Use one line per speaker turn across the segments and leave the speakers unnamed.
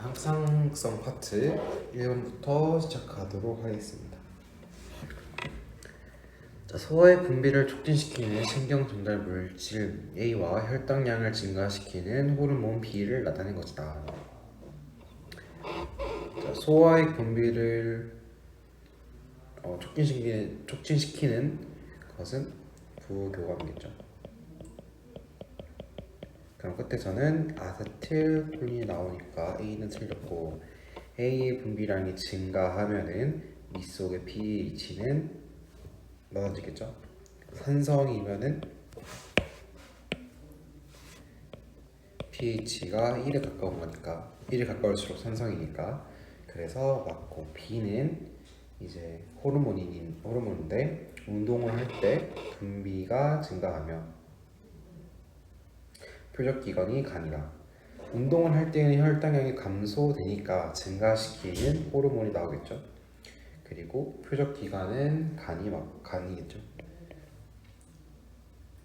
항상성 파트 1번부터 시작하도록 하겠습니다. 자, 소화의 분비를 촉진시키는 신경 전달 물질 A와 혈당량을 증가시키는 호르몬 B를 나타낸 것이다. 자, 소화의 분비를 촉진시키는 것은 부교감이겠죠. 그럼 끝에서는 아세틸콜린이 나오니까 A는 틀렸고, A의 분비량이 증가하면은 미 속의 pH는 낮아지겠죠. 산성이면은 pH가 1에 가까운 거니까 1에 가까울수록 산성이니까, 그래서 맞고, B는 이제 호르몬인데 운동을 할 때 분비가 증가하며 표적기관이 간이다. 운동을 할 때는 혈당량이 감소되니까 증가시키는 호르몬이 나오겠죠. 그리고 표적기관은 간이겠죠.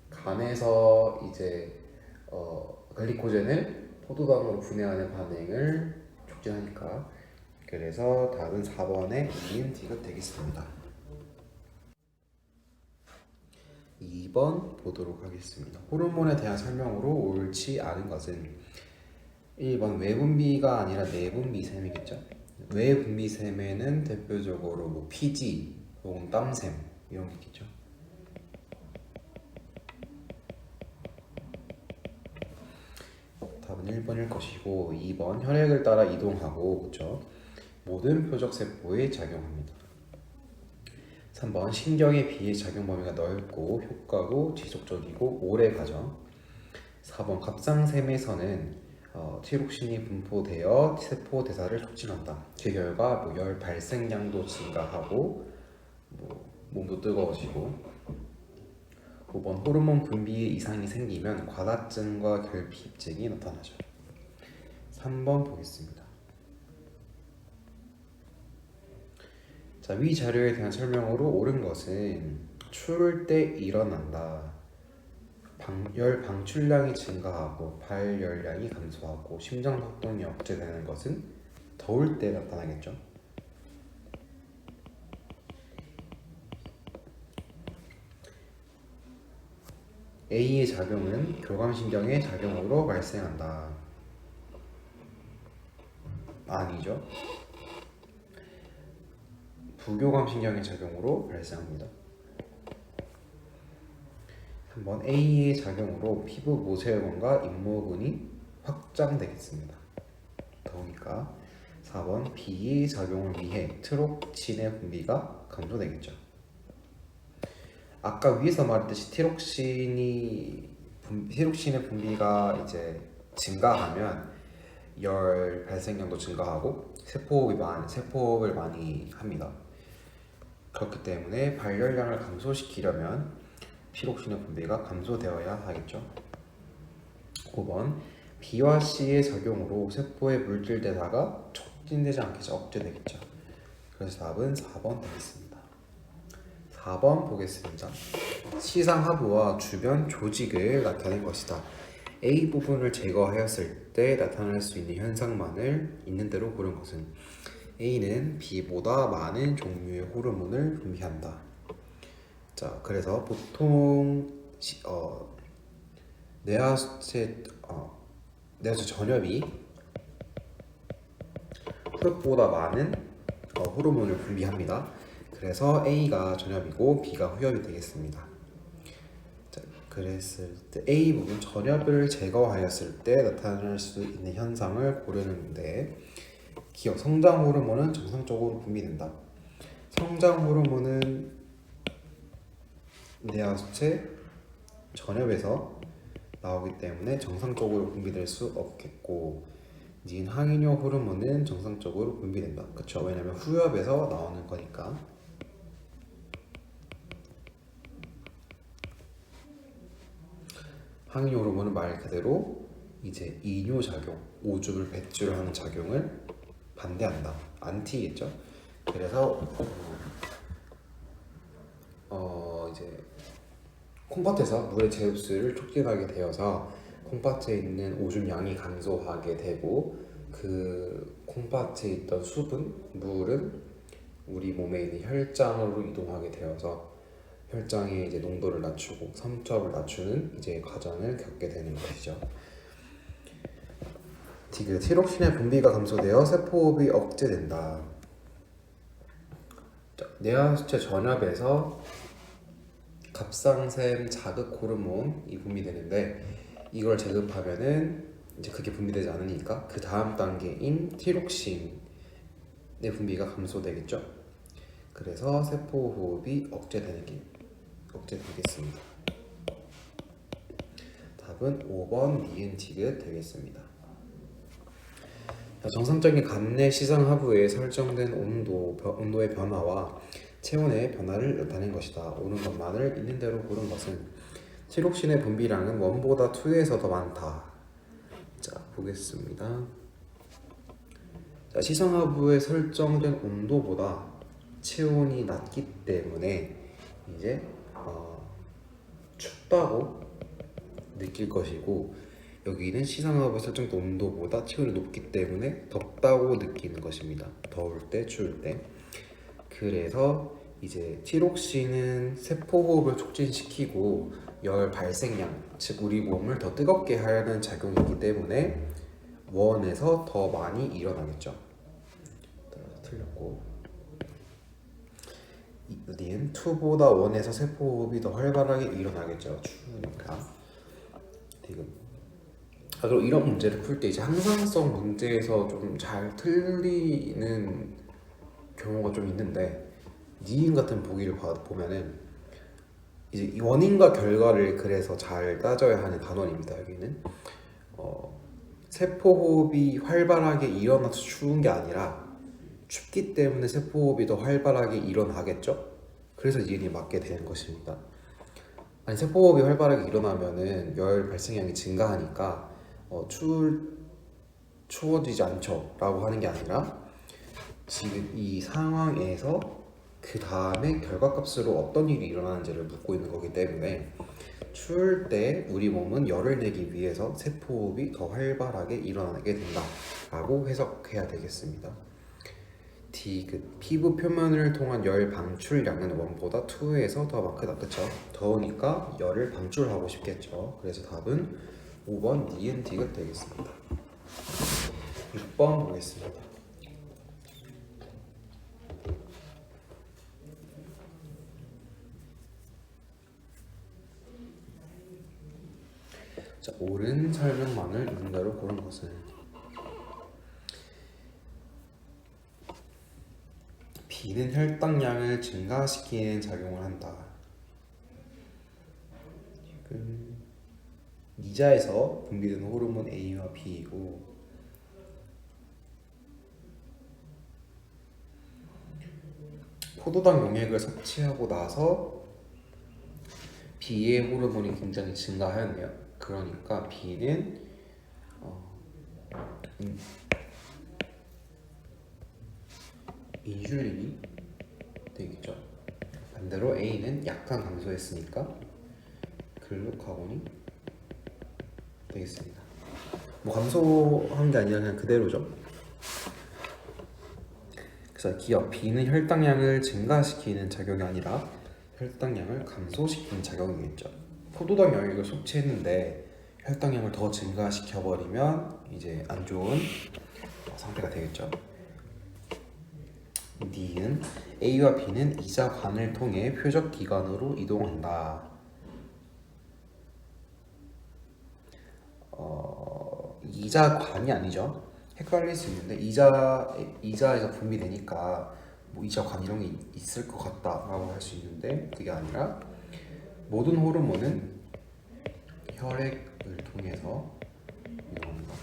간에서 이제 글리코젠을 포도당으로 분해하는 반응을 촉진하니까, 그래서 답은 4번의 2인 D가 되겠습니다. 2번 보도록 하겠습니다. 호르몬에 대한 설명으로 옳지 않은 것은 1번 외분비가 아니라 내분비샘이겠죠. 외분비샘에는 대표적으로 뭐 피지 혹은 땀샘 이런 게 있겠죠. 답은 1번일 것이고, 2번 혈액을 따라 이동하고, 그렇죠, 모든 표적세포에 작용합니다. 3번 신경에 비해 작용 범위가 넓고 효과도 지속적이고 오래가죠. 4번 갑상샘에서는 티록신이 분포되어 세포 대사를 촉진한다. 그 결과 열 발생량도 증가하고 몸도 뜨거워지고. 5번 호르몬 분비에 이상이 생기면 과다증과 결핍증이 나타나죠. 3번 보겠습니다. 자, 위 자료에 대한 설명으로 옳은 것은 추울 때 일어난다. 열 방출량이 증가하고 발열량이 감소하고 심장박동이 억제되는 것은 더울 때 나타나겠죠. A의 작용은 교감신경의 작용으로 발생한다. 아니죠. 부교감신경의 작용으로 발생합니다. 한번 A의 작용으로 피부 모세혈관과 잇모근이 확장되겠습니다. 더우니까. 4번 B의 작용을 위해 트록신의 분비가 감소되겠죠. 아까 위에서 말했듯이 티록신의 분비가 이제 증가하면 열 발생량도 증가하고 세포를 많이 합니다. 그렇기 때문에 발열량을 감소시키려면 티록신의 분비가 감소되어야 하겠죠. 5번 B와 C의 작용으로 세포의 물질 대사가 촉진되지 않겠죠. 억제되겠죠. 그래서 답은 4번 되겠습니다. 4번 보겠습니다. 시상하부와 주변 조직을 나타낸 것이다. A 부분을 제거하였을 때 나타날 수 있는 현상만을 있는 대로 고른 것은 A는 B보다 많은 종류의 호르몬을 분비한다. 자, 그래서 보통 뇌하수체 전엽이 후엽보다 많은 호르몬을 분비합니다. 그래서 A가 전엽이고 B가 후엽이 되겠습니다. 자, 그랬을 때 A 부분 전엽을 제거하였을 때 나타날 수 있는 현상을 고르는데, 기억 성장 호르몬은 정상적으로 분비된다. 성장 호르몬은 뇌하수체 전엽에서 나오기 때문에 정상적으로 분비될 수 없겠고, 항이뇨 호르몬은 정상적으로 분비된다. 그렇죠? 왜냐면 후엽에서 나오는 거니까. 항이뇨 호르몬은 말 그대로 이제 이뇨 작용, 오줌을 배출을 하는 작용을 반대한다. 안티겠죠? 그래서 이제 콩팥에서 물의 제흡수를 촉진하게 되어서 콩팥에 있는 오줌 양이 감소하게 되고, 그 콩팥에 있던 수분, 물은 우리 몸에 있는 혈장으로 이동하게 되어서 혈장의 이제 농도를 낮추고 삼투압을 낮추는 이제 과정을 겪게 되는 것이죠. 티록신의 분비가 감소되어 세포호흡이 억제된다. 뇌하수체 전엽에서 갑상샘 자극 호르몬이 분비되는데 이걸 제급하면은 이제 그게 분비되지 않으니까 그 다음 단계인 티록신의 분비가 감소되겠죠. 그래서 세포 호흡이 억제되겠습니다. 답은 5번 니은티귿 되겠습니다. 정상적인 간내 시상 하부에 설정된 온도의 변화와 체온의 변화를 나타낸 것이다. 옳은 것만을 있는 대로 고른 것은 티록신의 분비량은 1보다 2에서 더 많다. 자, 보겠습니다. 자, 시상 하부에 설정된 온도보다 체온이 낮기 때문에 이제 춥다고 느낄 것이고, 여기는 시상하부에 설정된 온도보다 체온이 높기 때문에 덥다고 느끼는 것입니다. 더울 때, 추울 때. 그래서 이제 티록신은 세포호흡을 촉진시키고 열 발생량, 즉 우리 몸을 더 뜨겁게 하는 작용이기 때문에 원에서 더 많이 일어나겠죠. 틀렸고, 니은 2보다 원에서 세포호흡이 더 활발하게 일어나겠죠. 추우니까. 그리고 이런 문제를 풀 때 이제 항상성 문제에서 좀 잘 틀리는 경우가 좀 있는데, 니은 같은 보기를 보면은 이제 이 원인과 결과를 그래서 잘 따져야 하는 단원입니다. 여기는 세포호흡이 활발하게 일어나서 추운 게 아니라 춥기 때문에 세포호흡이 더 활발하게 일어나겠죠. 그래서 니은이 맞게 되는 것입니다. 아니, 세포호흡이 활발하게 일어나면은 열 발생량이 증가하니까 추워지지 않죠 라고 하는 게 아니라 지금 이 상황에서 그 다음에 결과값으로 어떤 일이 일어나는지를 묻고 있는 거기 때문에 추울 때 우리 몸은 열을 내기 위해서 세포호흡이 더 활발하게 일어나게 된다 라고 해석해야 되겠습니다. 피부 표면을 통한 열 방출량은 1보다 2에서 더 크다. 그쵸? 더우니까 열을 방출하고 싶겠죠. 그래서 답은 5번 니은 디귿 되겠습니다. 6번 보겠습니다. 자, 옳은 설명만을 있는 대로 고른 것은 B는 혈당량을 증가시키는 작용을 한다. 이자에서 분비되는 호르몬 A와 B이고, 포도당 용액을 섭취하고 나서 B의 호르몬이 굉장히 증가하였네요. 그러니까 B는 인슐린이 되겠죠. 반대로 A는 약간 감소했으니까 글루카곤이 되겠습니다. 뭐 감소한 게 아니라 그냥 그대로죠. 그래서 기억 B는 혈당량을 증가시키는 작용이 아니라 혈당량을 감소시키는 작용이겠죠. 포도당 영양을 섭취했는데 혈당량을 더 증가시켜버리면 이제 안 좋은 상태가 되겠죠. D는 A와 B는 이자관을 통해 표적 기관으로 이동한다. 이자관이 아니죠. 헷갈릴 수 있는데 이자에서 분비되니까 뭐 이자관 이런 게 있을 것 같다라고 할 수 있는데 그게 아니라 모든 호르몬은 혈액을 통해서 이동합니다.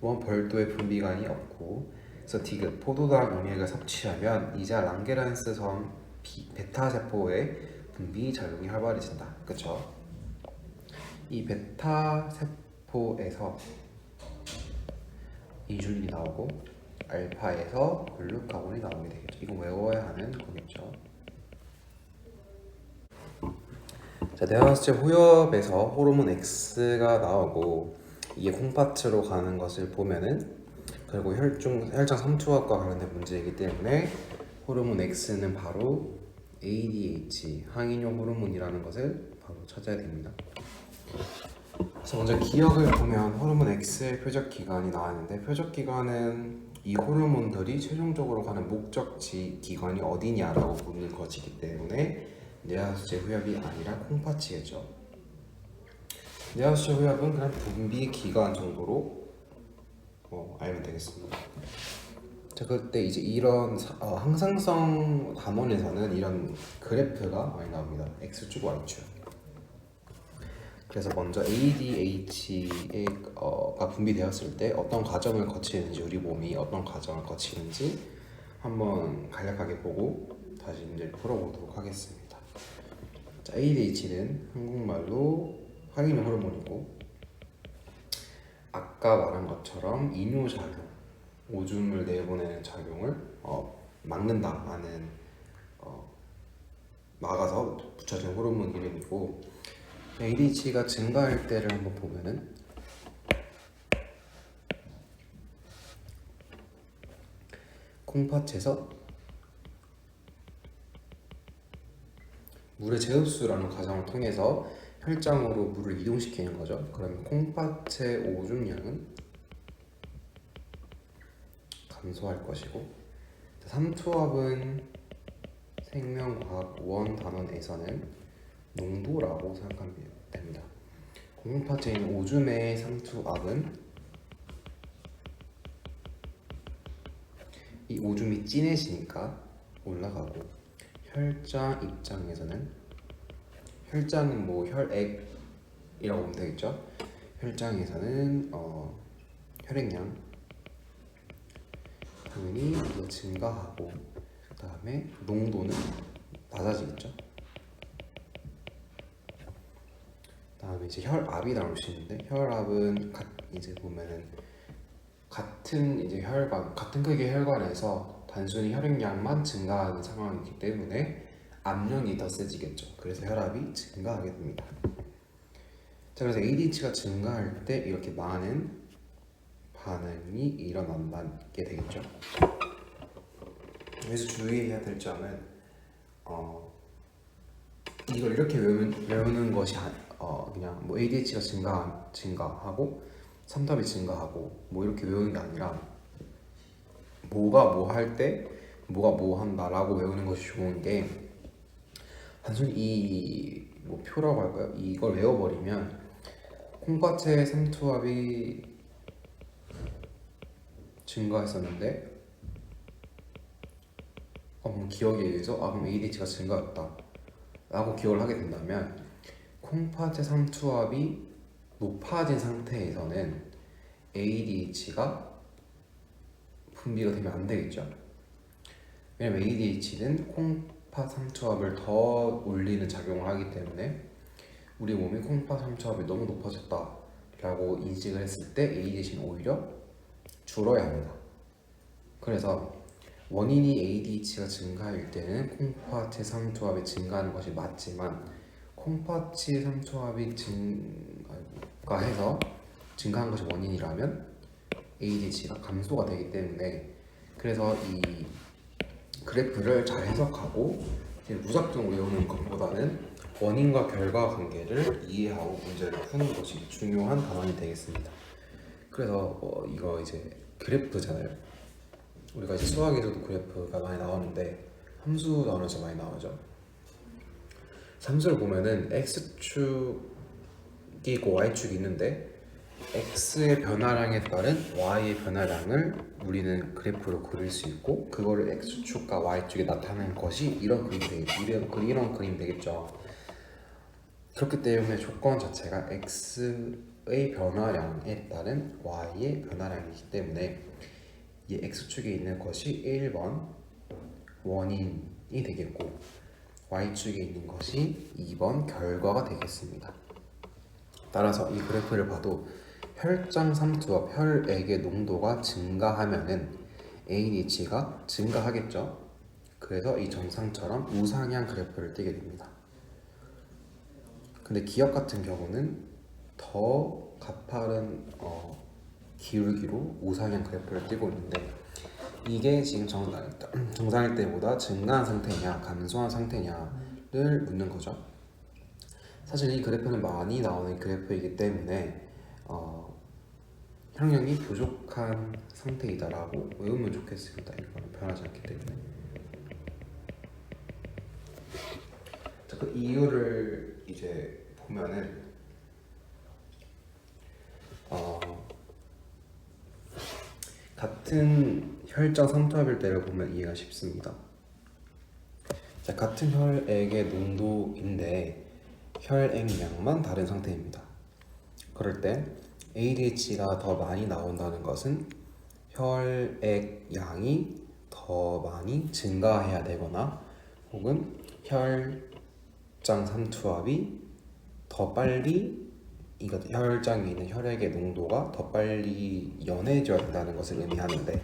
또한 별도의 분비관이 없고, 그래서 디귿 포도당 용액을 섭취하면 이자 랑게란스성 베타 세포의 분비 작용이 활발해진다. 그렇죠? 이 베타 세포에서 인슐린이 나오고 알파에서 글루카곤이 나오게 되겠죠. 이거 외워야 하는 거겠죠. 자, 뇌하수체 호엽에서 호르몬 X가 나오고 이게 콩팥으로 가는 것을 보면은, 그리고 혈장 삼투압과 관련된 문제이기 때문에 호르몬 X는 바로 ADH 항인용 호르몬이라는 것을 바로 찾아야 됩니다. 그래서 먼저 기억을 보면 호르몬 X의 표적 기관이 나왔는데, 표적 기관은 이 호르몬들이 최종적으로 가는 목적지 기관이 어디냐라고 묻는 것이기 때문에 뇌하수체 후엽이 아니라 콩팥이겠죠. 뇌하수체 후엽은 그냥 분비 기관 정도로 알면 되겠습니다. 자, 그때 이제 이런 항상성 담원에서는 이런 그래프가 많이 나옵니다. X축, Y축. 그래서 먼저 ADH가 분비되었을 때 어떤 과정을 거치는지, 우리 몸이 어떤 과정을 거치는지 한번 간략하게 보고 다시 문제를 풀어보도록 하겠습니다. 자, ADH는 한국말로 항인용 호르몬이고, 아까 말한 것처럼 이뇨작용, 오줌을 내보내는 작용을 막는다라는 막아서 붙여진 호르몬 이름이고, ADH가 증가할 때를 한번 보면은 콩팥에서 물의 재흡수라는 과정을 통해서 혈장으로 물을 이동시키는 거죠. 그러면 콩팥의 오줌량은 감소할 것이고, 삼투압은 생명과학 원 단원에서는 농도라고 생각하면 됩니다. 콩팥에 있는 오줌의 삼투압은 이 오줌이 진해지니까 올라가고, 혈장 입장에서는, 혈장은 뭐 혈액이라고 보면 되겠죠. 혈장에서는 혈액량 당연히 이제 증가하고, 그 다음에 농도는 낮아지겠죠. 다음에 이제 혈압이 나올 수 있는데, 혈압은 이제 보면은 같은 이제 혈관, 같은 크기의 혈관에서 단순히 혈액량만 증가하는 상황이기 때문에 압력이 더 세지겠죠. 그래서 혈압이 증가하게 됩니다. 자, 그래서 ADH가 증가할 때 이렇게 많은 반응이 일어난게 되겠죠. 그래서 주의해야 될 점은 이걸 이렇게 외우는 것이 그냥 뭐 ADH가 증가하고 삼투압이 증가하고 뭐 이렇게 외우는 게 아니라, 뭐가 뭐 할 때 뭐가 뭐 한다라고 외우는 것이 좋은 게, 단순히 이 뭐 표라고 할까요? 이걸 외워버리면 콩팥의 삼투압이 증가했었는데 기억에 의해서 그럼 ADH가 증가했다 라고 기억을 하게 된다면, 콩팥의 삼투압이 높아진 상태에서는 ADH가 분비가 되면 안 되겠죠. 왜냐면 ADH는 콩팥 삼투압을 더 올리는 작용을 하기 때문에 우리 몸이 콩팥 삼투압이 너무 높아졌다 라고 인식을 했을 때 ADH는 오히려 줄어야 합니다. 그래서 원인이 ADH가 증가할 때는 콩팥의 삼투압이 증가하는 것이 맞지만, 콩팥의 삼투압이 증가한 것이 원인이라면 ADH가 감소가 되기 때문에, 그래서 이 그래프를 잘 해석하고 무작정 외우는 것보다는 원인과 결과 관계를 이해하고 문제를 푸는 것이 중요한 단원이 되겠습니다. 그래서 이거 이제 그래프잖아요. 우리가 이제 수학에서도 그래프가 많이 나오는데 함수 단원에서 많이 나오죠. 함수를 보면은 x축이 있고 y축이 있는데, x의 변화량에 따른 y의 변화량을 우리는 그래프로 그릴 수 있고, 그거를 x축과 y축에 나타내는 것이 이런 그림 되겠죠. 그렇기 때문에 조건 자체가 x의 변화량에 따른 y의 변화량이기 때문에 이 x축에 있는 것이 1번 원인이 되겠고, y축에 있는 것이 2번 결과가 되겠습니다. 따라서 이 그래프를 봐도 혈장 삼투압, 혈액의 농도가 증가하면은 ADH가 증가하겠죠. 그래서 이 정상처럼 우상향 그래프를 띠게 됩니다. 근데 기억 같은 경우는 더 가파른 기울기로 우상향 그래프를 띄고 있는데 이게 지금 정상일 때보다 증가한 상태냐 감소한 상태냐를 묻는 거죠. 사실 이 그래프는 많이 나오는 그래프이기 때문에 혈령이 부족한 상태이다라고 외우면 좋겠습니다. 이거는 변하지 않기 때문에. 자, 그 이유를 이제 보면은 같은 혈장 삼투압일 때를 보면 이해가 쉽습니다. 자, 같은 혈액의 농도인데 혈액량만 다른 상태입니다. 그럴 때 ADH가 더 많이 나온다는 것은 혈액량이 더 많이 증가해야 되거나 혹은 혈장 삼투압이 더 빨리 혈장에 있는 혈액의 농도가 더 빨리 연해져야 된다는 것을 의미하는데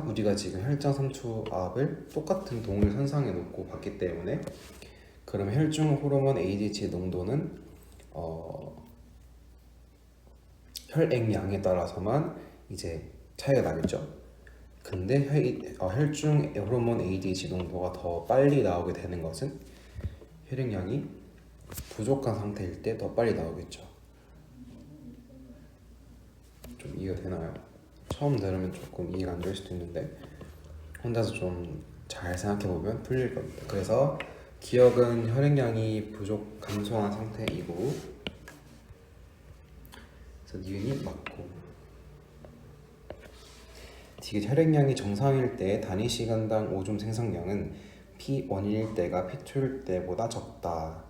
우리가 지금 혈장 삼투압을 똑같은 동물 선상에 놓고 봤기 때문에 그러면 혈중 호르몬 ADH의 농도는 혈액량에 따라서만 이제 차이가 나겠죠. 근데 혈중 호르몬 ADH 농도가 더 빨리 나오게 되는 것은 혈액량이 부족한 상태일 때 더 빨리 나오겠죠. 좀 이해가 되나요? 처음 들으면 조금 이해가 안 될 수도 있는데 혼자서 좀 잘 생각해보면 풀릴 겁니다. 그래서 기억은 혈액량이 감소한 상태이고 그래서 니은이 맞고 디귿 혈액량이 정상일 때 단위 시간당 오줌 생성량은 P1일 때가 P2일 때보다 적다.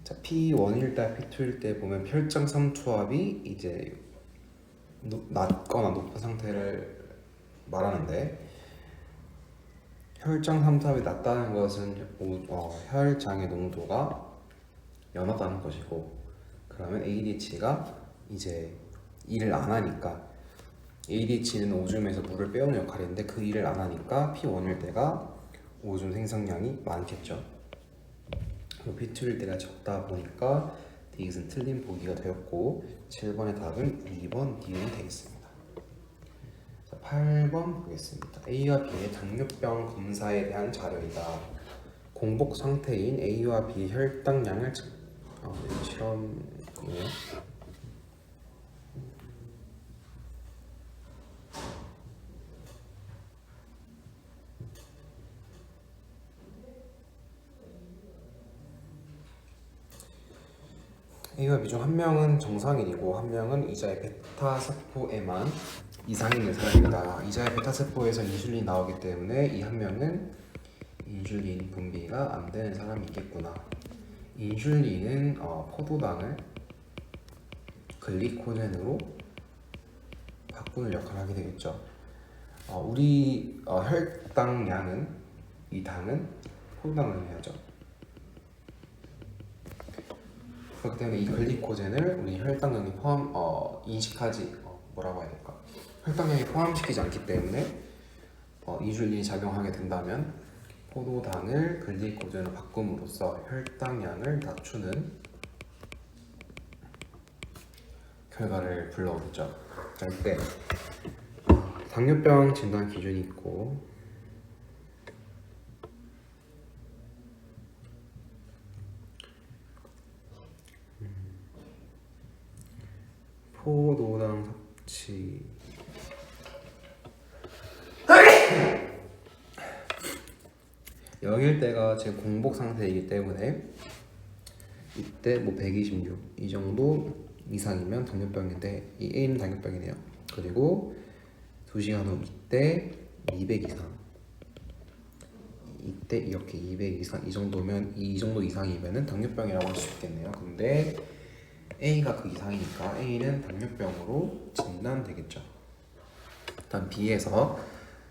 자, P1일 때 P2일 때 보면 혈장 삼투압이 이제 낮거나 높은 상태를 말하는데 혈장 삼투압이 낮다는 것은 혈장의 농도가 연하다는 것이고 그러면 ADH가 이제 일을 안 하니까 ADH는 오줌에서 물을 빼오는 역할인데 그 일을 안 하니까 P1일 때가 오줌 생성량이 많겠죠. P2일 때가 적다 보니까 디귿은 틀린 보기가 되었고 7번의 답은 2번 니은이 되겠습니다. 8번 보겠습니다. A와 B의 당뇨병 검사에 대한 자료이다. 공복 상태인 A와 B의 혈당량을 실험이네요. A와 B 중 한 명은 정상인이고 한 명은 이자의 베타 세포에만 이상이 있는 사람이다. 이자의 베타 세포에서 인슐린이 나오기 때문에 이 한 명은 인슐린 분비가 안 되는 사람이 있겠구나. 인슐린은 포도당을 글리코젠으로 바꾸는 역할을 하게 되겠죠. 우리 혈당량은 이 당은 포도당을 의미하죠. 그렇기 때문에 이 글리코젠을 우리 혈당량이 인식하지 뭐라고 해야 될까? 혈당량이 포함시키지 않기 때문에 인슐린이 작용하게 된다면 포도당을 글리코젠으로 바꿈으로써 혈당량을 낮추는 결과를 불러오겠죠. 자, 이때 당뇨병 진단 기준이 있고 포도당 섭취 0일 때가 제 공복 상태이기 때문에 이때 126 이 정도 이상이면 당뇨병인데 이 A는 당뇨병이네요. 그리고 2시간 후 이때 200 이상 이때 이렇게 200 이상 이 정도 이상이면은 당뇨병이라고 할 수 있겠네요. 근데 A가 그 이상이니까 A는 당뇨병으로 진단되겠죠. 일단 B에서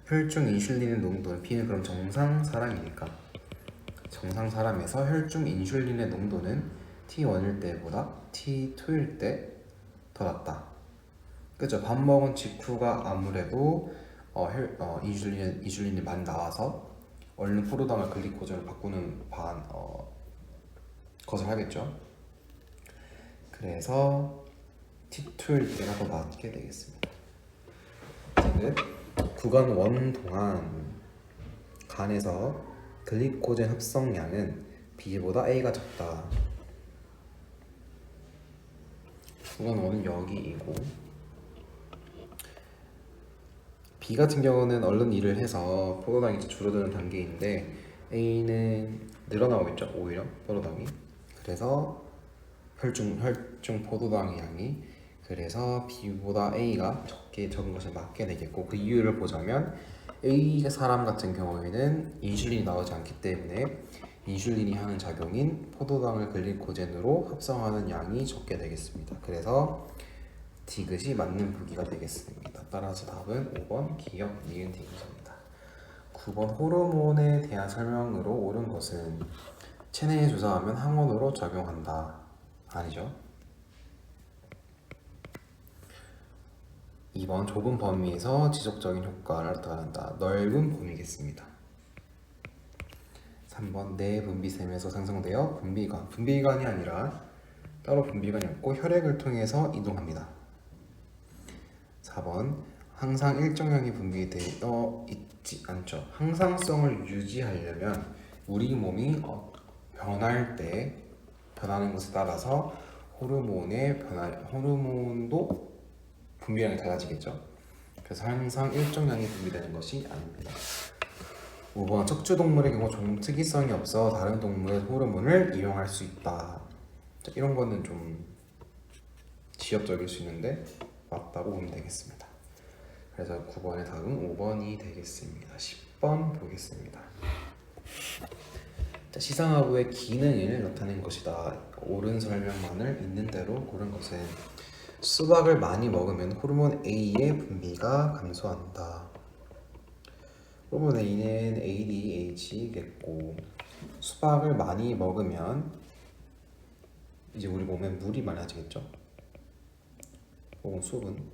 혈중 인슐린의 농도는 B는 그럼 정상 사람이니까 정상 사람에서 혈중 인슐린의 농도는 T1일 때보다 T2일 때 더 낮다. 그죠? 밥 먹은 직후가 아무래도 인슐린이 많이 나와서 얼른 포도당을 글리코젠으로 바꾸는 것을 하겠죠. 그래서 T2일 때가 더 낮게 되겠습니다. 지금 구간 1 동안 간에서 글리코젠 합성량은 B보다 A가 적다. 구간 1은 여기이고 B 같은 경우는 얼른 일을 해서 포도당이 줄어드는 단계인데 A는 늘어나오겠죠. 오히려 포도당이. 그래서 혈중 포도당의 양이 그래서 B보다 A가 적은 것을 맞게 되겠고, 그 이유를 보자면 A 사람 같은 경우에는 인슐린이 나오지 않기 때문에 인슐린이 하는 작용인 포도당을 글리코젠으로 합성하는 양이 적게 되겠습니다. 그래서 디귿이 맞는 보기가 되겠습니다. 따라서 답은 5번 기억 니은 디귿입니다. 9번 호르몬에 대한 설명으로 옳은 것은 체내에 주사하면 항원으로 작용한다. 아니죠. 2번 좁은 범위에서 지속적인 효과를 나타낸다. 넓은 범위겠습니다. 3번 내 분비샘에서 생성되어 분비관이 아니라 따로 분비관이 없고 혈액을 통해서 이동합니다. 4번 항상 일정량이 분비되어 있지 않죠. 항상성을 유지하려면 우리 몸이 변할 때 변하는 것에 따라서 호르몬도 분비량이 달라지겠죠. 그래서 항상 일정량이 분비되는 것이 아닙니다. 5번 척추동물의 경우 특이성이 없어 다른 동물의 호르몬을 이용할 수 있다. 이런 거는 좀 지엽적일 수 있는데 맞다고 보면 되겠습니다. 그래서 9번의 답은 5번이 되겠습니다. 10번 보겠습니다. 시상하부의 기능을 나타낸 것이다. 옳은 설명만을 있는 대로 고른 것은 수박을 많이 먹으면 호르몬 A의 분비가 감소한다. 호르몬 A는 ADH겠고, 수박을 많이 먹으면 이제 우리 몸에 물이 많아지겠죠. 혹은 수분.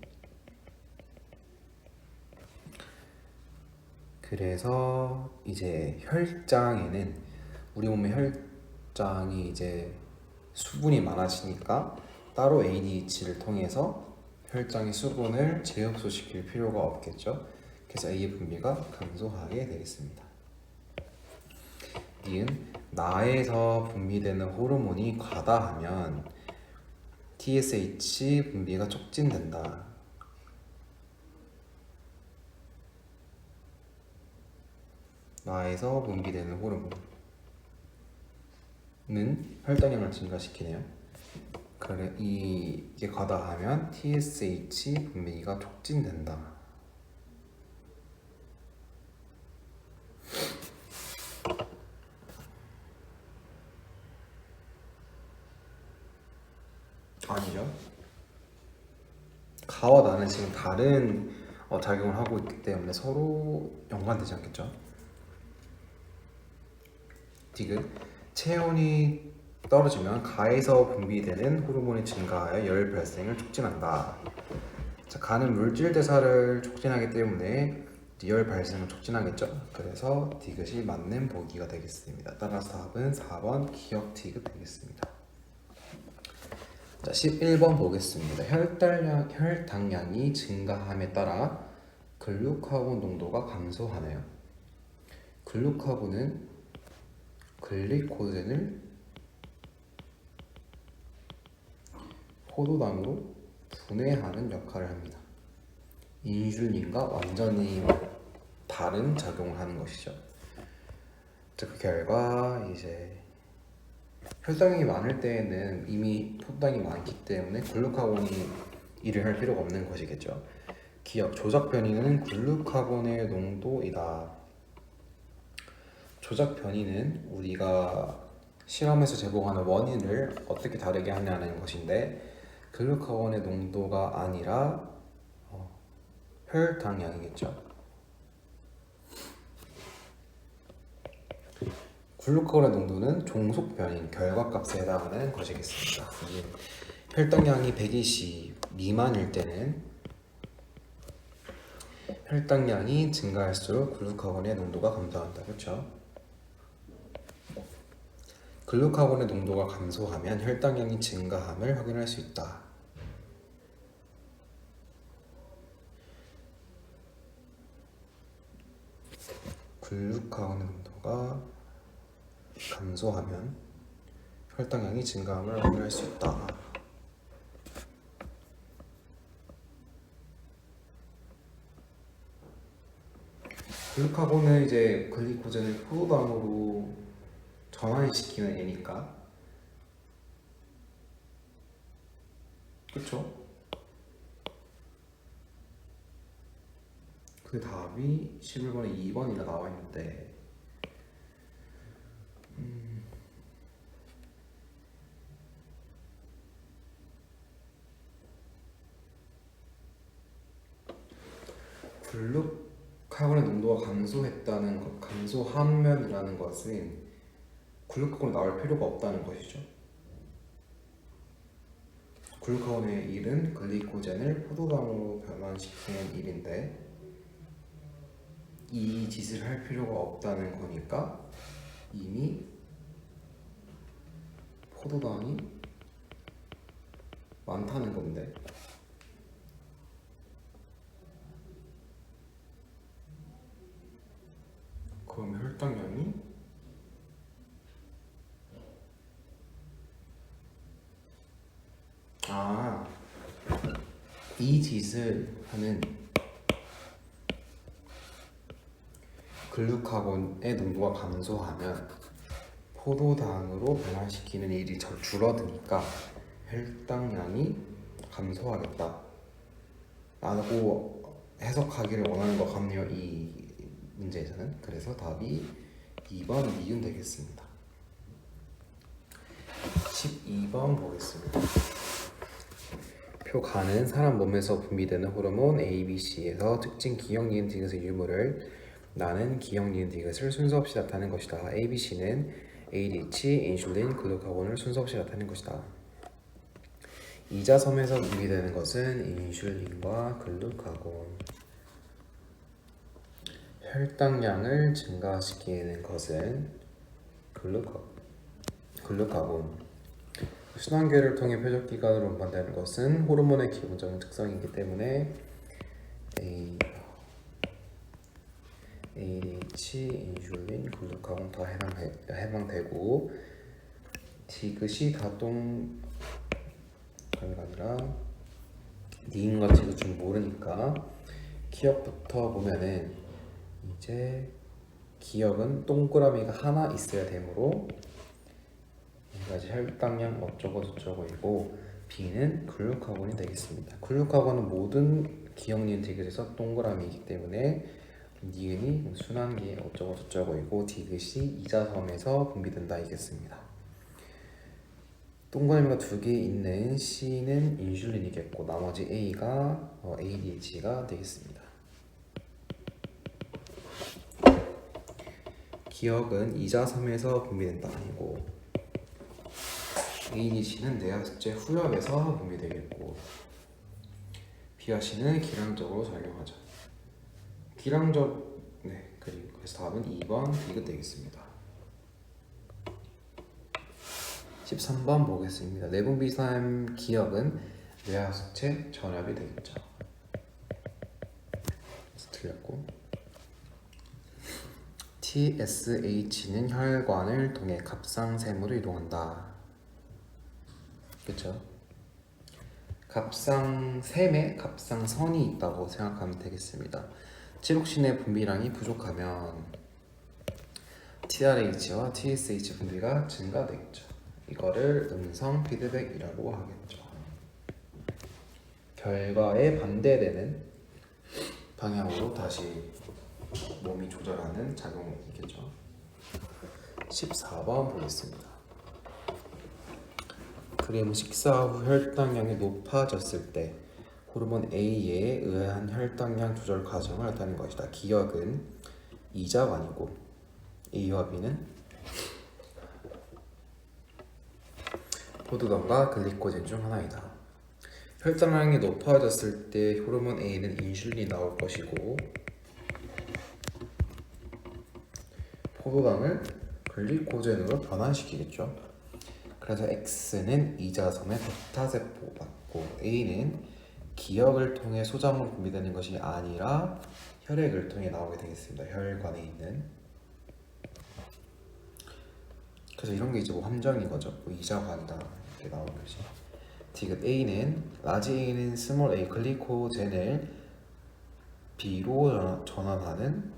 그래서 이제 혈장에는 우리 몸의 혈장이 이제 수분이 많아지니까 따로 ADH를 통해서 혈장의 수분을 재흡수시킬 필요가 없겠죠. 그래서 A의 분비가 감소하게 되겠습니다. 니은 나에서 분비되는 호르몬이 과다하면 TSH 분비가 촉진된다. 나에서 분비되는 호르몬은 혈당량을 증가시키네요. 그래, 이게 과다하면 TSH 분비가 촉진된다. 아니죠. 가와 나는 지금 다른 작용을 하고 있기 때문에 서로 연관되지 않겠죠. 디귿 체온이 떨어지면 가에서 분비되는 호르몬이 증가하여 열 발생을 촉진한다. 자, 간은 물질 대사를 촉진하기 때문에 열 발생을 促진하겠죠. 그래서 디귿이 맞는 보기가 되겠습니다. 따라서 답은 4번 기억 디귿 되겠습니다. 자, 11번 보겠습니다. 혈당량이 증가함에 따라 글루카곤 농도가 감소하네요. 글루카곤은 글리코젠을 포도당으로 분해하는 역할을 합니다. 인슐린과 완전히 다른 작용을 하는 것이죠. 그 결과 이제 혈당이 많을 때에는 이미 포도당이 많기 때문에 글루카곤이 일을 할 필요가 없는 것이겠죠. 기억 조작 변이는 글루카곤의 농도이다. 조작 변이는 우리가 실험에서 제공하는 원인을 어떻게 다르게 하냐는 것인데, 글루카곤의 농도가 아니라 혈당량이겠죠. 글루카곤의 농도는 종속 변인 결과값에 해당하는 것이겠습니다. 혈당량이 120 미만일 때는 혈당량이 증가할수록 글루카곤의 농도가 감소한다. 그렇죠? 글루카곤의 농도가 감소하면 혈당량이 증가함을 확인할 수 있다. 글루카곤의 농도가 감소하면 혈당량이 증가함을 확인할 수 있다. 글루카곤은 이제 글리코젠을 포도당으로 전환시키는 애니까, 그쵸? 그 답이 11번에 2번이라 나와 있는데, 글루카곤의 농도가 감소하면이라는 것은 글루카곤이 나올 필요가 없다는 것이죠. 글루카곤의 일은 글리코젠을 포도당으로 변환시키는 일인데 이 짓을 할 필요가 없다는 거니까 이미 포도당이 많다는 건데, 그럼 혈당량이 이 짓을 하는 글루카곤의 농도가 감소하면 포도당으로 변환시키는 일이 줄어드니까 혈당량이 감소하겠다 라고 해석하기를 원하는 것 같네요, 이 문제에서는. 그래서 답이 2번 니은 되겠습니다. 12번 보겠습니다. 표가는 사람 몸에서 분비되는 호르몬 A, B, C에서 특징 기억, 니은, 디귿의 유무를 나는 기억, 니은, 디귿을 순서 없이 나타내는 것이다. A, B, C는 ADH, 인슐린, 글루카곤을 순서 없이 나타내는 것이다. 이자섬에서 분비되는 것은 인슐린과 글루카곤. 혈당량을 증가시키는 것은 글루카곤. 순환계를 통해 표적기관으로 운반되는 것은 호르몬의 기본적인 특성이기 때문에 ADH, 인슐린, 글루카곤 다 해당되고, 디귿이 다동이 아니라 니은과 디귿 좀 모르니까 기억부터 보면은 이제 기억은 동그라미가 하나 있어야 되므로 여기까지 혈당량 어쩌고 저쩌고이고, B는 글루카곤이 되겠습니다. 글루카곤은 모든 기억, 니은, 디귿에서 동그라미이기 때문에 니은이 순환기에 어쩌고 저쩌고이고 디귿이 이자섬에서 분비된다 이겠습니다. 동그라미가 2개 있는 C는 인슐린이겠고 나머지 A가 ADH가 되겠습니다. 기억은 이자섬에서 분비된다 아니고 ADH는 뇌하수체 후엽에서 분비되겠고 B와 C는 기량적으로 작용하죠. 그래서 답은 2번 디귿 되겠습니다. 13번 보겠습니다. 내분비산 기억은 뇌하수체 전압이 되겠죠. 틀렸고, TSH는 혈관을 통해 갑상샘으로 이동한다. 그렇죠? 갑상샘에 갑상선이 있다고 생각하면 되겠습니다. 티록신의 분비량이 부족하면 TRH와 TSH 분비가 증가되겠죠. 이거를 음성 피드백이라고 하겠죠. 결과에 반대되는 방향으로 다시 몸이 조절하는 작용이겠죠. 14번 보겠습니다. 그림 식사 후 혈당량이 높아졌을 때 호르몬 A에 의한 혈당량 조절 과정을 나타내는 것이다. 기억은 이자관이고 A와 B는 포도당과 글리코젠 중 하나이다. 혈당량이 높아졌을 때 호르몬 A는 인슐린이 나올 것이고 포도당을 글리코젠으로 변환시키겠죠. 그래서 X는 이자선의 베타세포 맞고 A는 기역을 통해 소장으로 분비되는 것이 아니라 혈액을 통해 나오게 되겠습니다. 혈관에 있는. 그래서 이런 게 이제 뭐 함정인 거죠. 뭐 이자관이다 이렇게 나오는 거지. 디귿 A는 라지 A는 스몰 a 글리코젠을 B로 전환하는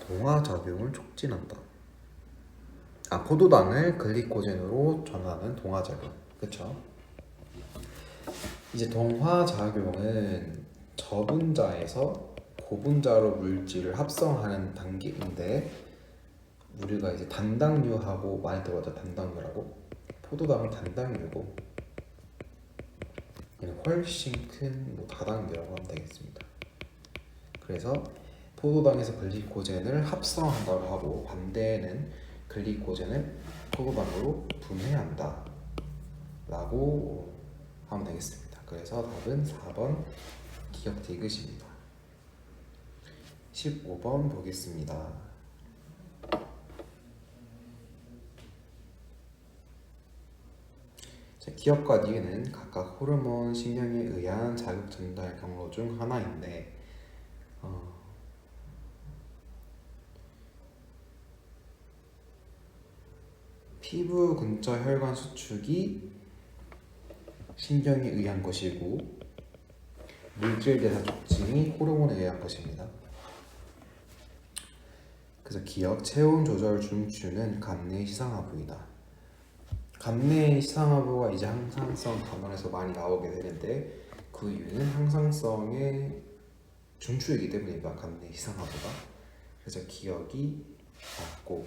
동화 작용을 촉진한다. 포도당을 글리코젠으로 전환하는 동화 작용. 그렇죠? 이제 동화 작용은 저분자에서 고분자로 물질을 합성하는 단계인데 우리가 이제 단당류하고 많이 들어봤죠. 단당류라고. 포도당은 단당류고 얘는 훨씬 큰 뭐 다당류라고 하면 되겠습니다. 그래서 포도당에서 글리코젠을 합성한다고 하고 반대에는 글리코젠을 포도당으로 분해한다 라고 하면 되겠습니다. 그래서 답은 4번 기역 디귿입니다. 15번 보겠습니다. 기역과 니은은 각각 호르몬, 신경에 의한 자극 전달 경로 중 하나인데 피부 근처 혈관 수축이 신경에 의한 것이고 물질 대사 촉진이 호르몬에 의한 것입니다. 그래서 기역, 체온 조절 중추는 감내 시상하부이다. 감내 시상하부가 이제 항상성 단원에서 많이 나오게 되는데 그 이유는 항상성의 중추이기 때문입니다. 감내 시상하부가. 그래서 기역이 맞고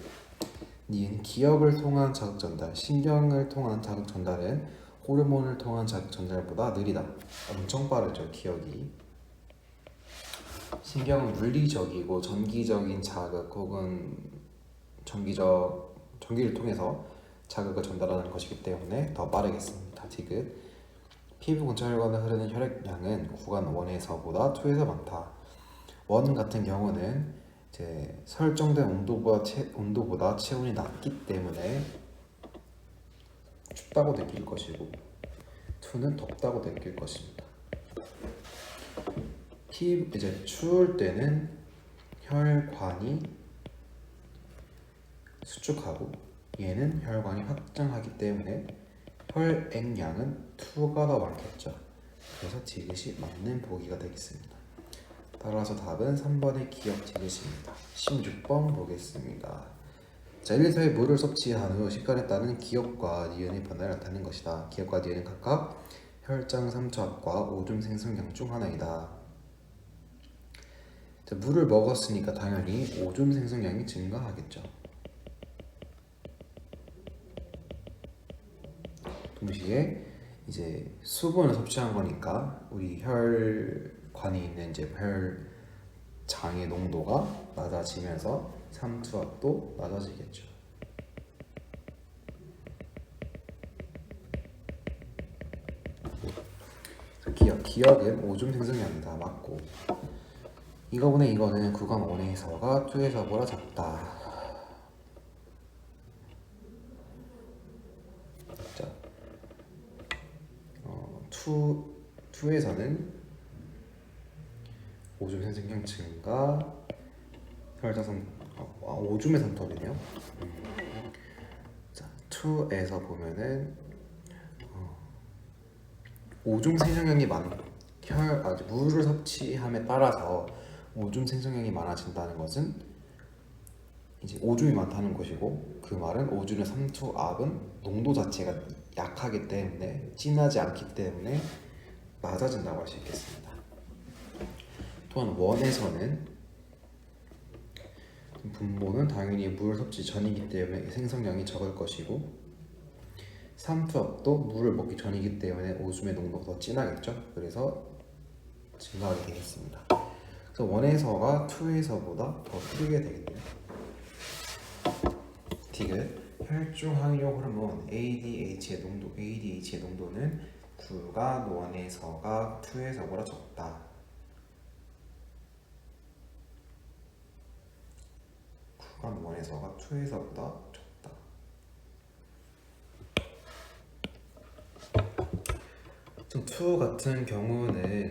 니은 기역을 통한 자극 전달, 신경을 통한 자극 전달은 호르몬을 통한 자극 전달보다 느리다. 엄청 빠르죠. 기역이. 신경은 물리적이고 전기적인 자극 혹은 전기를 통해서 자극을 전달하는 것이기 때문에 더 빠르겠습니다. 디귿 피부 근처 혈관을 흐르는 혈액량은 구간 1에서보다 2에서 많다. 1 같은 경우는 이제 설정된 온도보다 체온이 낮기 때문에 춥다고 느낄 것이고 2는 덥다고 느낄 것입니다. 이제 추울 때는 혈관이 수축하고 얘는 혈관이 확장하기 때문에 혈액량은 2가 더 많겠죠. 그래서 디귿이 맞는 보기가 되겠습니다. 따라서 답은 3번의 기역 디귿입니다. 16번 보겠습니다. 자, 1, 2의 물을 섭취한 후 식간에 따른 기역과 니은의 변화를 나타내는 것이다. 기역과 니은은 각각 혈장 3초 압과 오줌 생성량 중 하나이다. 자, 물을 먹었으니까 당연히 오줌 생성량이 증가하겠죠. 동시에 이제 수분을 섭취한 거니까 우리 혈관이 있는 이제 혈장의 농도가 낮아지면서 삼투압도 낮아지겠죠. 기역은 오줌 생성량이다. 맞고 이거분의 이거는 구간 1에서가 2에서보다 작다. 자, 2에서는 오줌 생성량 증가, 오줌의 삼투압이네요. 자, 2에서 보면은 오줌 생성량이 물을 섭취함에 따라서 오줌 생성량이 많아진다는 것은 이제 오줌이 많다는 것이고 그 말은 오줌의 삼투압은 농도 자체가 약하기 때문에 진하지 않기 때문에 낮아진다고 할 수 있겠습니다. 또한 1에서는 분모는 당연히 물 섭취 전이기 때문에 생성량이 적을 것이고 삼투압도 물을 먹기 전이기 때문에 오줌의 농도가 더 진하겠죠. 그래서 증가하게 되겠습니다. 그래서 1에서가 2에서보다 더 크게 되겠네요. 디귿 혈중 항이용 호르몬 ADH의 농도는 구간 1에서가 2에서보다 적다. 구간 1에서가 2에서보다 적다. 지금 2 같은 경우는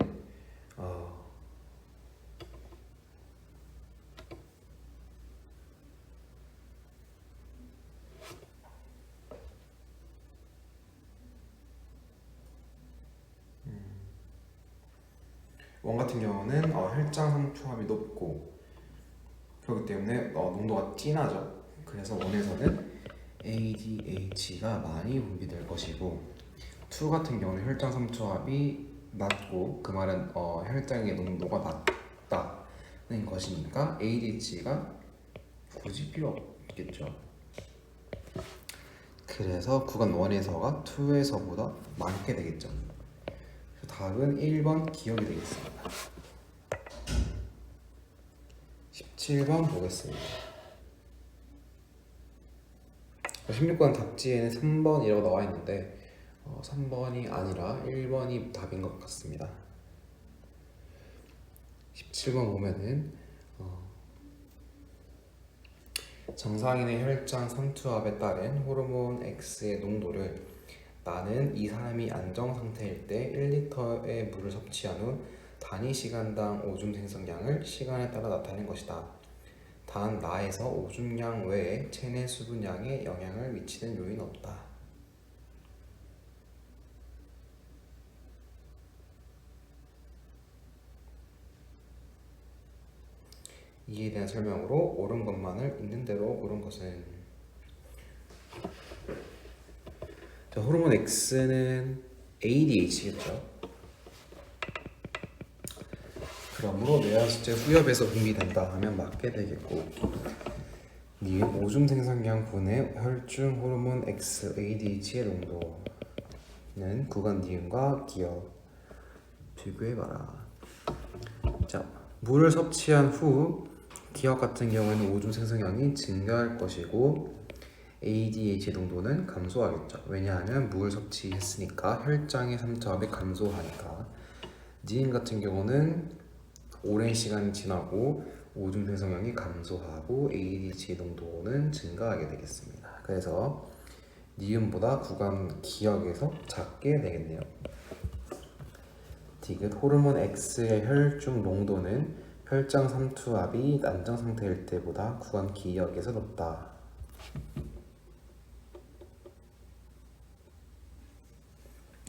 어, 원 같은 경우는 혈장 삼투압이 높고 그렇기 때문에 농도가 진하죠. 그래서 원에서는 ADH가 많이 분비될 것이고 2 같은 경우는 혈장 삼투압이 낮고 그 말은 혈장의 농도가 낮다는 것이니까 ADH가 굳이 필요 없겠죠. 그래서 구간 1에서가 2에서보다 많게 되겠죠. 답은 1번 기억이 되겠습니다. 17번 보겠습니다. 16번 답지에는 3번이라고 나와 있는데 3번이 아니라 1번이 답인 것 같습니다. 17번 보면은 정상인의 혈장 삼투압에 따른 호르몬 X의 농도를 나는 이 사람이 안정 상태일 때 1리터의 물을 섭취한 후 단위 시간당 오줌 생성량을 시간에 따라 나타낸 것이다. 단 나에서 오줌량 외에 체내 수분량에 영향을 미치는 요인은 없다. 이에 대한 설명으로 옳은 것만을 있는 대로 고른 것은 자, 호르몬 X는 ADH겠죠. 그러므로 뇌하수체 후엽에서 분비된다 하면 맞게 되겠고 니은 오줌 생성량 분의 혈중 호르몬 X ADH의 농도는 구간 니은과 기억 비교해봐라. 자, 물을 섭취한 후 기억 같은 경우에는 오줌 생성량이 증가할 것이고 ADH 농도는 감소하겠죠. 왜냐하면 물 섭취했으니까 혈장의 삼투압이 감소하니까. 니은 같은 경우는 오랜 시간이 지나고 오줌 생성량이 감소하고 ADH 농도는 증가하게 되겠습니다. 그래서 니은보다 구간 기억에서 작게 되겠네요. 디귿 호르몬 X의 혈중 농도는 혈장 삼투압이 안정 상태일 때보다 구간 기억에서 높다.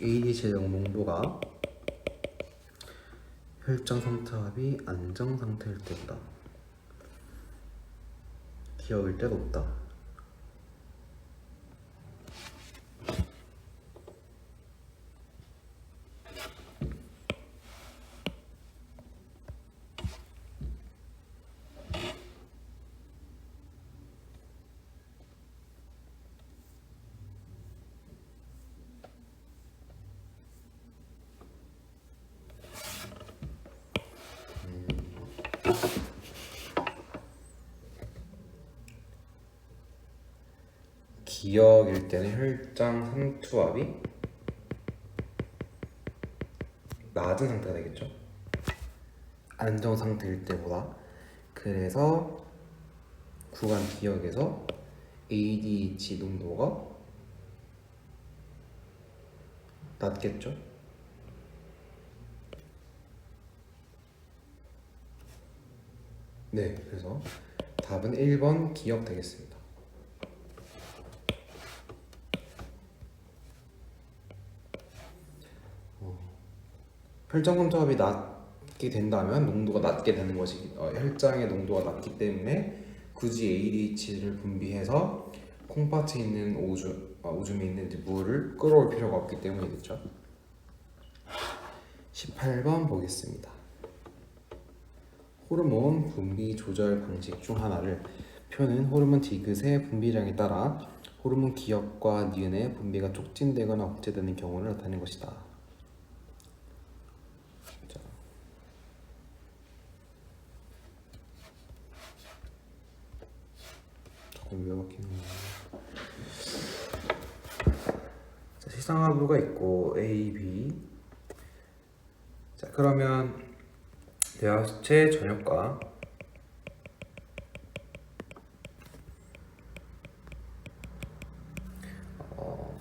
ADH의 농도가 혈장 삼투압이 안정 상태일 때보다 기억일 때 높다. 기억일 때는 혈장 삼투압이 낮은 상태가 되겠죠. 안정 상태일 때보다. 그래서 구간 기억에서 ADH 농도가 낮겠죠. 네, 그래서 답은 1번 기억 되겠습니다. 혈장 삼투압이 낮게 된다면 농도가 낮게 되는 것이 혈장의 농도가 낮기 때문에 굳이 ADH를 분비해서 콩팥에 있는 오줌에 있는 물을 끌어올 필요가 없기 때문이겠죠. 18번 보겠습니다. 호르몬 분비 조절 방식 중 하나를 표는 호르몬 디귿의 분비량에 따라 호르몬 기억과 니은의 분비가 촉진되거나 억제되는 경우를 나타내는 것이다. 왜 바뀌는 거야? 자, 시상하부가 있고 A, B. 자, 그러면 뇌하수체 전역과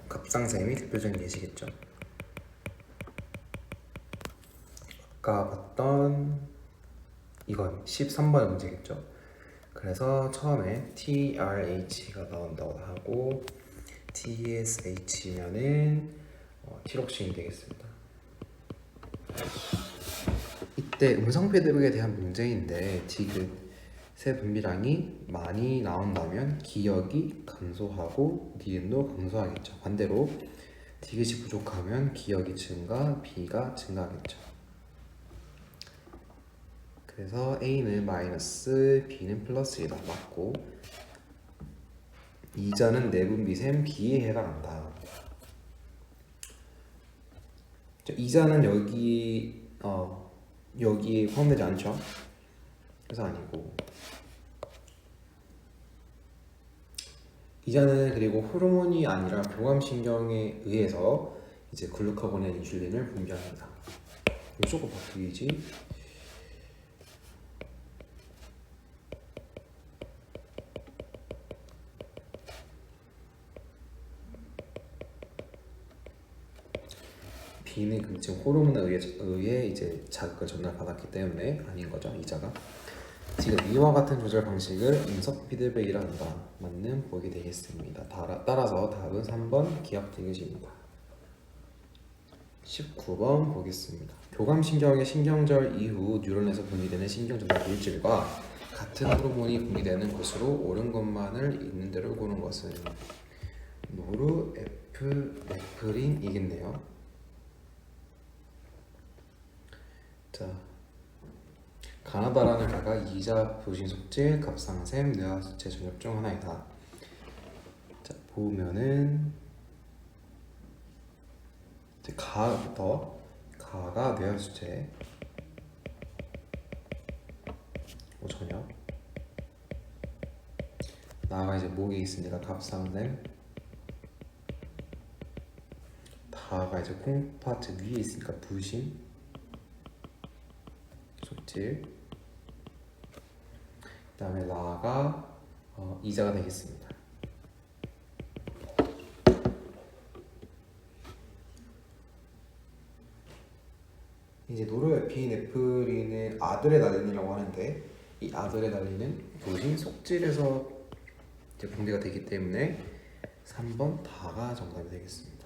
갑상샘이 대표적인 예시겠죠. 아까 봤던 이건 13번의 문제겠죠. 그래서 처음에 TRH가 나온다고 하고 TSH면은 티록신이 되겠습니다. 이때 음성 피드백에 대한 문제인데 디귿의 분비량이 많이 나온다면 기역이 감소하고 니은도 감소하겠죠. 반대로 디귿이 부족하면 기역이 증가, B가 증가하겠죠. 그래서 A는 마이너스, B는 플러스이다. 맞고 이자는 내분비셈 B에 해당한다. 이자는 여기에 포함되지 않죠. 그래서 아니고 이자는 그리고 호르몬이 아니라 교감신경에 의해서 이제 글루카곤의 인슐린을 분비합니다. 이거 조금 바뀌지? B는 그럼 지금 호르몬에 의해 이제 자극을 전달받았기 때문에 아닌 거죠, 이자가. 지금 이와 같은 조절 방식을 음성 피드백이라 한다. 맞는 보기 되겠습니다. 따라서 답은 3번 기역 디귿입니다. 19번 보겠습니다. 교감신경의 신경절 이후 뉴런에서 분비되는 신경전달 물질과 같은 호르몬이 분비되는 곳으로 옳은 것만을 있는 대로 고른 것은 노르에프네프린이겠네요. 자, 가나다라는 가가 이자, 부신속질, 갑상샘, 뇌하수체 전엽 중 하나이다. 자, 보면은 이제 가부터 가가 뇌하수체, 전엽. 나가 이제 목에 있으니까 갑상샘. 다가 이제 콩파트 위에 있으니까 부신, 속질. 그 다음에 라가 이자가 되겠습니다. 이제 노르에피네프린은 아드레날린이라고 하는데 이 아드레날린은 부신 속질에서 이제 분비가 되기 때문에 3번 다가 정답이 되겠습니다.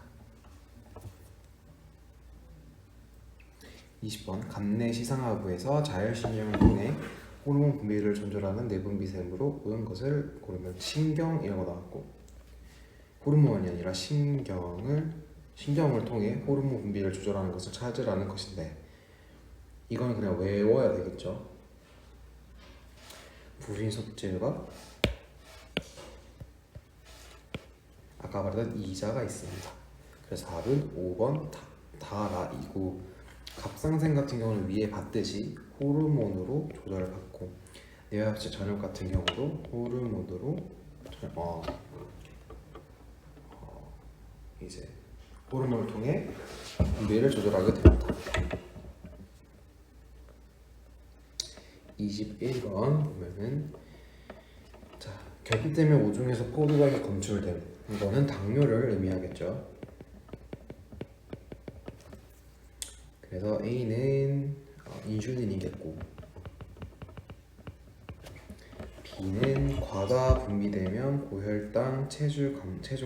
20번 감내 시상하부에서 자율신경을 통해 호르몬 분비를 조절하는 내분비샘으로 옳은 것을 고르면 신경이라고 나왔고, 호르몬이 아니라 신경을 통해 호르몬 분비를 조절하는 것을 찾으라는 것인데 이건 그냥 외워야 되겠죠. 부신속질과 아까 말했던 이자가 있습니다. 그래서 답은 5번 다라이고, 갑상샘 같은 경우는 위에 봤듯이 호르몬으로 조절을 받고 뇌하수체 전엽 같은 경우도 호르몬으로 이제 호르몬을 통해 분비를 조절하게 됩니다. 21번 보면은 자, 결핍 때문에 오줌에서 포도당이 검출됨. 이거는 당뇨를 의미하겠죠. 그래서 A는 인슐린이겠고, B는 과다 분비되면 고혈당, 체중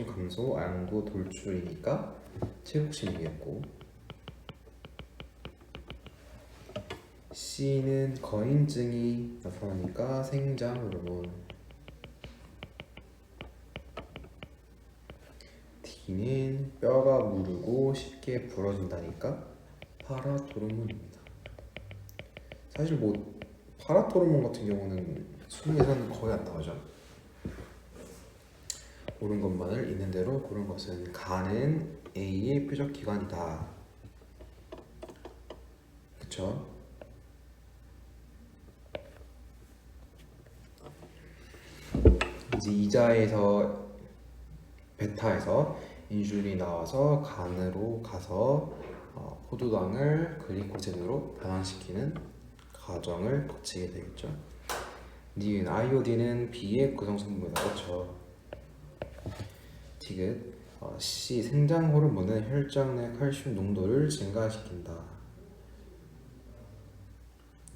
감소, 안구 돌출이니까 체국신이겠고, C는 거인증이 나타나니까 생장 호르몬, D는 뼈가 무르고 쉽게 부러진다니까 파라토르몬입니다. 사실 파라토르몬 같은 경우는 수능에서는 거의 안 나오죠. 옳은 것만을 있는 대로 고른 것은 간은 A의 표적기관이다. 그쵸? 이제 이자에서 베타에서 인슐린이 나와서 간으로 가서 포도당을 글리코젠으로 변환시키는 과정을 거치게 되겠죠. 니은 아이오딘은 B의 구성성분이다. 그렇죠. 디귿 C 생장 호르몬은 혈장 내 칼슘 농도를 증가시킨다.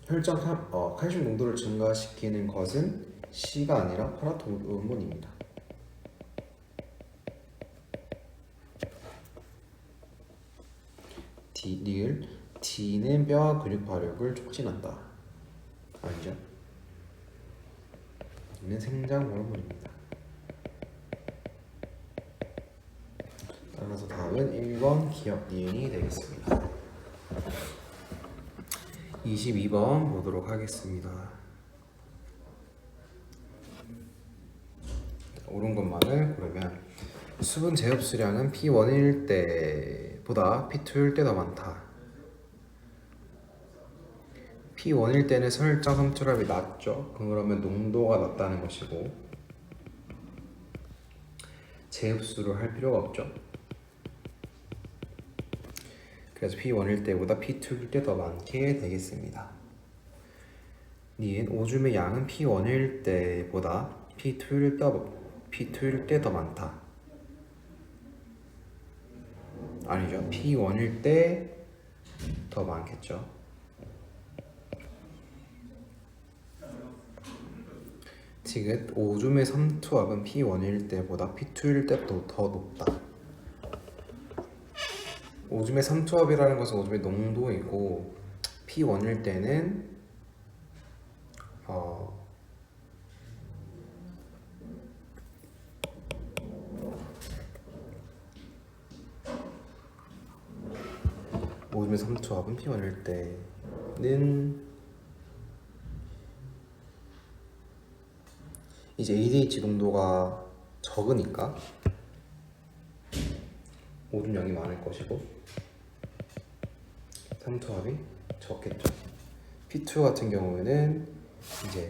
칼슘 농도를 증가시키는 것은 C가 아니라 파라토르몬입니다. 리을 D는 뼈와 근육 발육을 촉진한다. 아니죠? 이는 생장 호르몬입니다. 따라서 답은 1번 기억 니은이 되겠습니다. 22번 보도록 하겠습니다. 옳은 것만을 고르면 수분 제흡수량은 P1일 때보다 P2일 때 더 많다. P1일 때는 설정 삼투압이 낮죠. 그러면 농도가 낮다는 것이고 제흡수를 할 필요가 없죠. 그래서 P1일 때보다 P2일 때 더 많게 되겠습니다. 니은 오줌의 양은 P1일 때보다 P2일 때 더 많다. 아니죠. P1일 때 더 많겠죠. 티귿 오줌의 삼투압은 P1일 때보다 P2일 때 더 높다. 오줌의 삼투압이라는 것은 오줌의 농도이고 P1일 때는 오줌의 삼투압은 P1일 때는 이제 ADH 농도가 적으니까 오줌량이 많을 것이고 삼투압이 적겠죠. P2 같은 경우에는 이제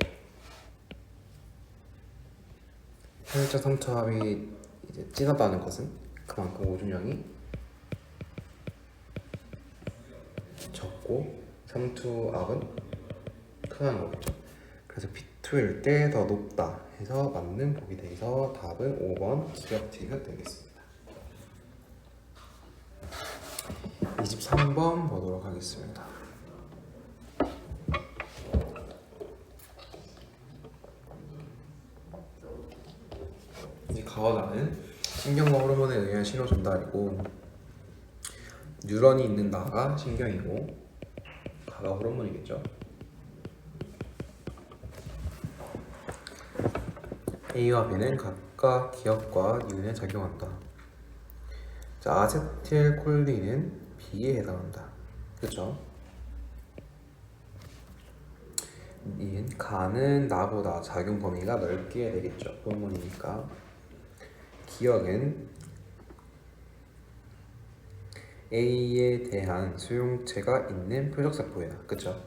혈액적 삼투압이 이제 진하다는 것은 그만큼 오줌량이 적고 삼투압은 크다는 거겠죠. 그래서 P2일 때 더 높다 해서 맞는 보기 돼서 답은 5번 기억티가 되겠습니다. 23번 보도록 하겠습니다. 이제 가와가는 신경과 호르몬에 의한 신호 전달이고 뉴런이 있는 나가 신경이고 가가 호르몬이겠죠. A와 B는 각각 기억과 니은에 작용한다. 자, 아세틸콜린은 B에 해당한다. 그렇죠? 니은 가는 나보다 작용 범위가 넓게 되겠죠. 호르몬이니까. 기억은 A에 대한 수용체가 있는 표적세포야. 그쵸?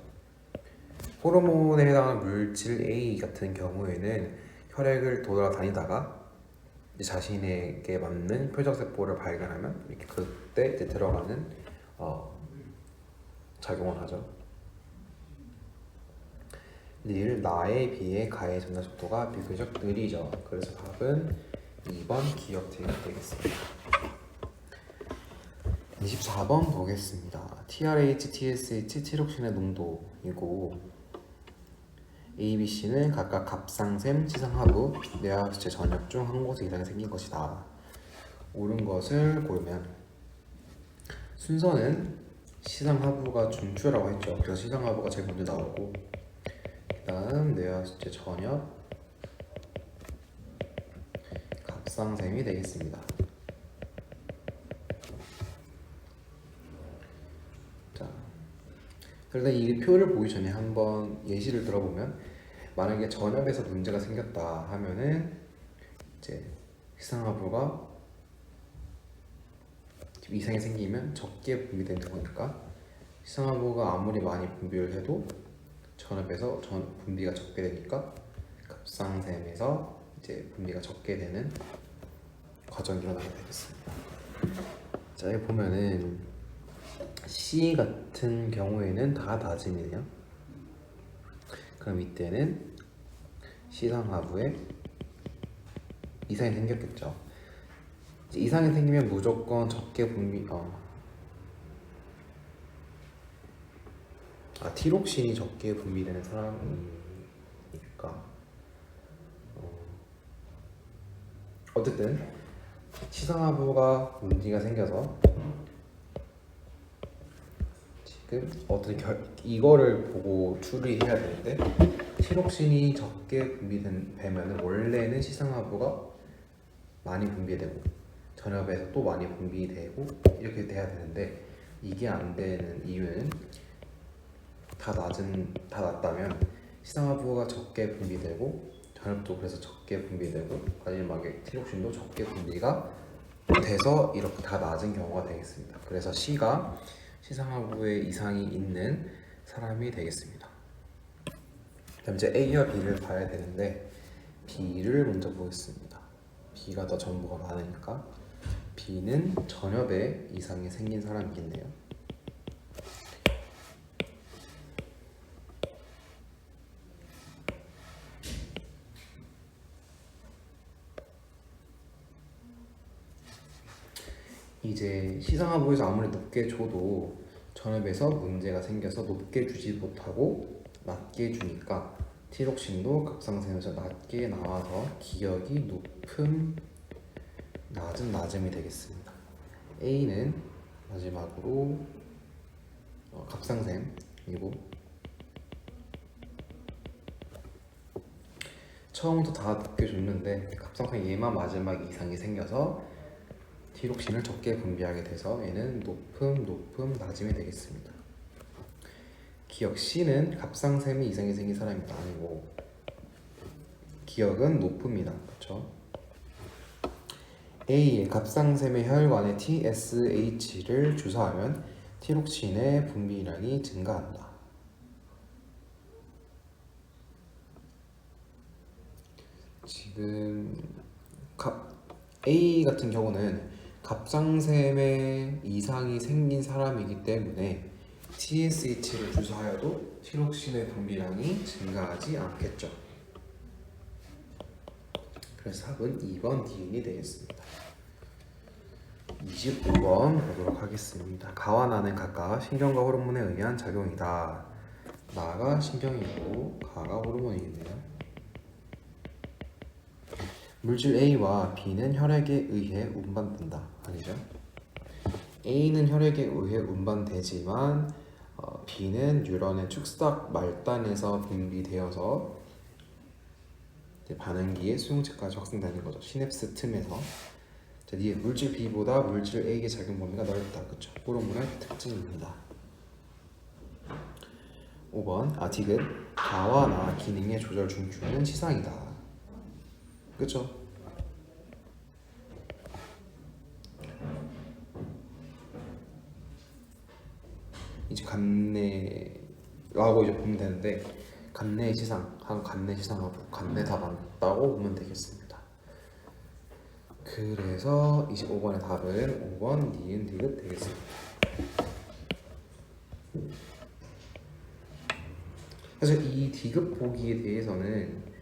호르몬에 해당하는 물질 A 같은 경우에는 혈액을 돌아다니다가 이제 자신에게 맞는 표적세포를 발견하면 이렇게 그때 이제 들어가는 작용을 하죠. 늘 나에 비해 가의 전달 속도가 비교적 느리죠. 그래서 답은 2번 기억티가 되겠습니다. 24번 보겠습니다. TRH, TSH, 티록신의 농도이고 A, B, C는 각각 갑상샘, 지상하부, 뇌하수체 전엽 중 한 곳에 이상이 생긴 것이다. 옳은 것을 고르면 순서는 시상하부가 중추라고 했죠. 그래서 시상하부가 제일 먼저 나오고 그 다음 뇌하수체 전엽, 갑상샘이 되겠습니다. 일단 이 표를 보기 전에 한번 예시를 들어보면 만약에 전엽에서 문제가 생겼다 하면은 이제 시상하부가 이상이 생기면 적게 분비되는 거니까 시상하부가 아무리 많이 분비를 해도 전엽에서 분비가 적게 되니까 갑상샘에서 이제 분비가 적게 되는 과정이 일어나게 되겠습니다. 자, 여기 보면은 C 같은 경우에는 다 낮음이네요. 그럼 이때는 시상하부에 이상이 생겼겠죠. 이상이 생기면 무조건 적게 분비 티록신이 적게 분비되는 사람일까? 어쨌든 시상하부가 문제가 생겨서 지금 이거를 보고 추리해야 되는데, 티록신이 적게 분비되면 원래는 시상하부가 많이 분비되고 전엽에서 또 많이 분비되고 이렇게 돼야 되는데, 이게 안 되는 이유는 다 낮다면 시상하부가 적게 분비되고 전엽도 그래서 적게 분비되고 마지막에 티록신도 적게 분비가 돼서 이렇게 다 낮은 경우가 되겠습니다. 그래서 C가 시상하부에 이상이 있는 사람이 되겠습니다. 그럼 이제 A와 B를 봐야 되는데, B를 먼저 보겠습니다. B가 더 정보가 많으니까 B는 전엽에 이상이 생긴 사람이겠네요. 이제 시상하부에서 아무리 높게 줘도 전엽에서 문제가 생겨서 높게 주지 못하고 낮게 주니까 티록신도 갑상선에서 낮게 나와서 기억이 높음, 낮은, 낮음이 되겠습니다. A는 마지막으로 갑상샘이고, 처음부터 다 높게 줬는데 갑상선 얘만 마지막에 이상이 생겨서 티록신을 적게 분비하게 돼서 얘는 높음, 낮음이 되겠습니다. 기억 C는 갑상샘에 이상이 생긴 사람이 아니고 기억은 높음이다. 그렇죠? A의 갑상샘의 혈관에 TSH를 주사하면 티록신의 분비량이 증가한다. 지금 A 같은 경우는 갑상샘에 이상이 생긴 사람이기 때문에 TSH를 주사하여도 티록신의 분비량이 증가하지 않겠죠. 그래서 답은 2번 니은이 되겠습니다. 25번 보도록 하겠습니다. 가와 나는 각각 신경과 호르몬에 의한 작용이다. 나가 신경이고 가가 호르몬이겠네요. 물질 A와 B는 혈액에 의해 운반된다. 아니죠? A는 혈액에 의해 운반되지만 B는 뉴런의 축삭 말단에서 분비되어서 반응기에 수용체까지 확산되는 거죠. 시냅스 틈에서. 자, 뒤에 물질 B보다 물질 A의 작용 범위가 넓다. 그렇죠? 호르몬의 특징입니다. 5번 디귿 가와 나 기능의 조절 중추는 시상이다. 그쵸? 이제 간내라고 이제 보면 되는데, 간내 시상하고 간내 시상하고 간내 다 맞다고 보면 되겠습니다. 그래서 25번의 답은 5번 니은 디귿 되겠습니다. 사실 이 디귿 보기에 대해서는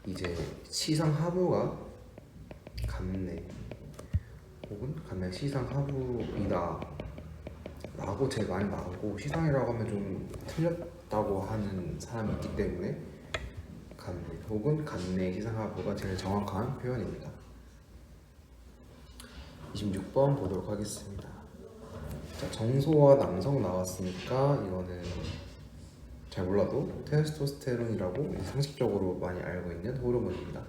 이제 시상 하부가 간내 혹은 간내 시상 하부이다 라고 제일 많이 나오고, 시상이라고 하면 좀 틀렸다고 하는 사람이 있기 때문에 간내 혹은 간내 시상 하부가 제일 정확한 표현입니다. 26번 보도록 하겠습니다. 자, 정소와 남성 나왔으니까 이거는 잘 몰라도 테스토스테론이라고 상식적으로 많이 알고 있는 호르몬입니다.